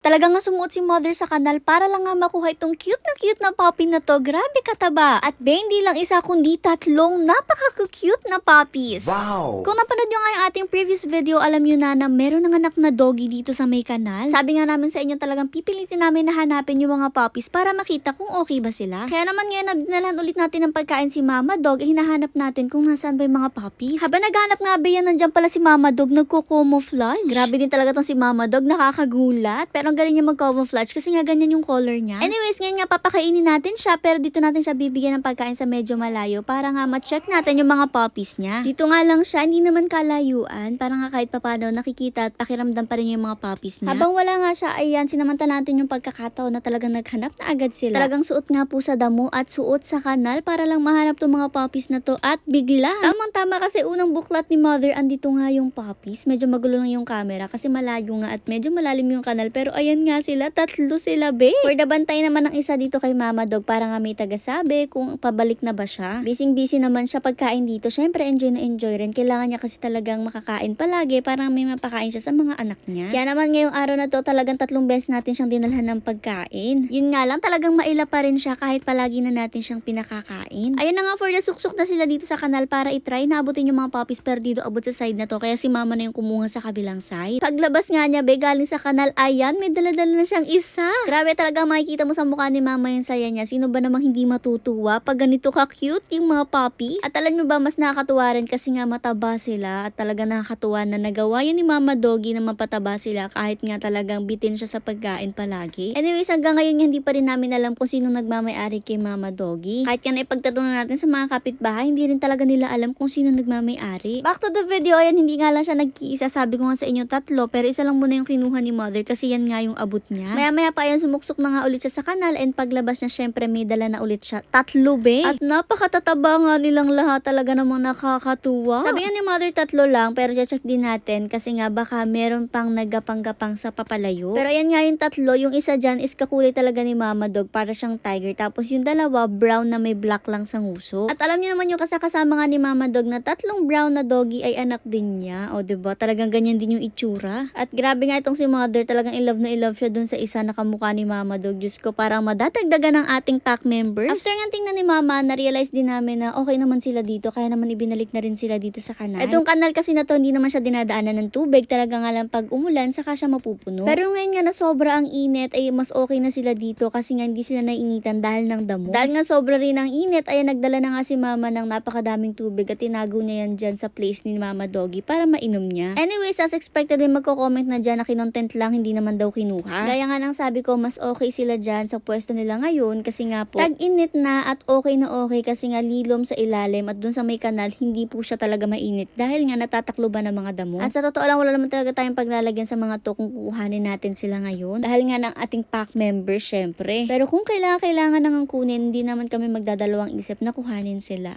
Talagang nga sumuot si mother sa kanal para lang nga makuha itong cute na puppy na to. Grabe kataba. At be, hindi lang isa kundi tatlong napaka-cute na puppies. Wow! Kung napanood nyo nga yung ating previous video, alam nyo na meron ng anak na doggy dito sa may kanal. Sabi nga namin sa inyo talagang pipilitin namin na hanapin yung mga puppies para makita kung okay ba sila. Kaya naman ngayon nabdinalan ulit natin ng pagkain si Mama Dog, hinahanap natin kung nasaan ba yung mga puppies. Habang naghanap nga ba yan, nandiyan pala si Mama Dog nagko-camouflage. Grabe din talaga tong si Mama Dog, nakakagulat. Pero ang galing niya mag-camouflage kasi nga ganyan yung color niya. Anyways, ngayon nga papakainin natin siya pero dito natin siya bibigyan ng pagkain sa medyo malayo para nga ma-check natin yung mga puppies niya. Dito nga lang siya, hindi naman kalayuan. Para nga kahit papano nakikita at pakiramdam pa rin yung mga puppies niya. Habang wala nga siya, ayan, sinamanta natin yung pagkakataon na talagang naghanap na agad sila. Talagang suot nga po sa damo at suot sa kanal para lang mahanap tong mga puppies na to at bigla. Tamang-tama kasi unang buklat ni mother, andito nga yung puppies. Medyo magulo lang yung camera kasi malayo nga at medyo malalim yung kanal pero ayan nga sila, tatlo sila, be. For the bantay naman ng isa dito kay Mama Dog para nga may tagasabi kung pabalik na ba siya. Busy naman siya pagkain dito. Syempre, enjoy na enjoy rin. Kailangan niya kasi talagang makakain palagi para may mapakain siya sa mga anak niya. Kaya naman ngayong araw na to, talagang 3 beses natin siyang dinalhan ng pagkain. Yun nga lang, talagang maila pa rin siya kahit palagi na natin siyang pinakakain. Ayun na nga, for the suksok na sila dito sa kanal para itry. Naabutin yung mga puppies pero dito abot sa side na to. Kaya si Mama na yung kumuha sa kabilang side. Paglabas nga niya, be, galing sa kanal, ayan, may dala na siyang isa. Grabe talaga makikita mo sa mukha ni Mama yung saya niya. Sino ba namang hindi matutuwa pag ganito ka-cute yung mga puppy? At alam nyo ba, mas nakakatuwa rin kasi nga mataba sila at talaga nakakatuwa na nagawa yun ni Mama Doggy na mapataba sila kahit nga talagang bitin siya sa pagkain palagi. Anyways, hanggang ngayon hindi pa rin namin alam kung sino nagmamay-ari kay Mama Doggy. Kahit yan ay pagtatanong natin sa mga kapitbahay, hindi rin talaga nila alam kung sino nagmamay-ari. Back to the video, ayan, hindi nga lang siya nag-iisa. Sabi ko nga sa inyo 3 pero isa lang muna yung kinuha ni Mother kasi yan nga yung abot niya. Maya-maya pa yan, sumuksok na nga ulit siya sa kanal and paglabas niya, syempre may dala na ulit siya. 3, be. At napakatataba nga nilang lahat, talaga namang nakakatuwa. Sabi nga ni Mother 3 lang, pero check din natin kasi nga baka meron pang nagapang-gapang sa papalayo. Pero ayan nga yung 3, yung isa dyan is kakulay talaga ni Mama Dog, para siyang tiger. Tapos yung dalawa, brown na may black lang sa nguso. At alam niyo naman yung kasama nga ni Mama Dog na 3 brown na doggy ay anak din niya. O diba, talagang ganyan din yung itsura. At grabe nga itong si Mother, talagang in love siya dun sa isa na kamukha ni Mama Dog. Diyos ko, parang madadagdagan ng ating pack members. After nga tingnan ni Mama, na-realize din namin na okay naman sila dito, kaya naman ibinalik na rin sila dito sa kanal. Itong kanal kasi na to, hindi naman siya dinadaanan ng tubig. Talaga nga lang pag umulan, saka siya mapupuno. Pero ngayon nga na sobra ang init, ay mas okay na sila dito kasi nga hindi sila naiinitan dahil ng damo. Dahil nga sobra rin ang init, ay nagdala na nga si Mama ng napakadaming tubig at tinago niya yan dyan sa place ni Mama Doggy para mainom niya. Anyways, as expected, may magko-comment na dyan na kinontent lang, hindi naman daw kinuha. Gaya nga nang sabi ko, mas okay sila dyan sa pwesto nila ngayon kasi nga po, tag-init na at okay na okay kasi nga lilom sa ilalim at dun sa may kanal, hindi po siya talaga mainit dahil nga natatakloban ng mga damo. At sa totoo lang, wala naman talaga tayong paglalagyan sa mga to kung kukuhanin natin sila ngayon dahil nga ng ating pack members, syempre. Pero kung kailangan nang kunin, hindi naman kami magdadalawang isip na kuhanin sila.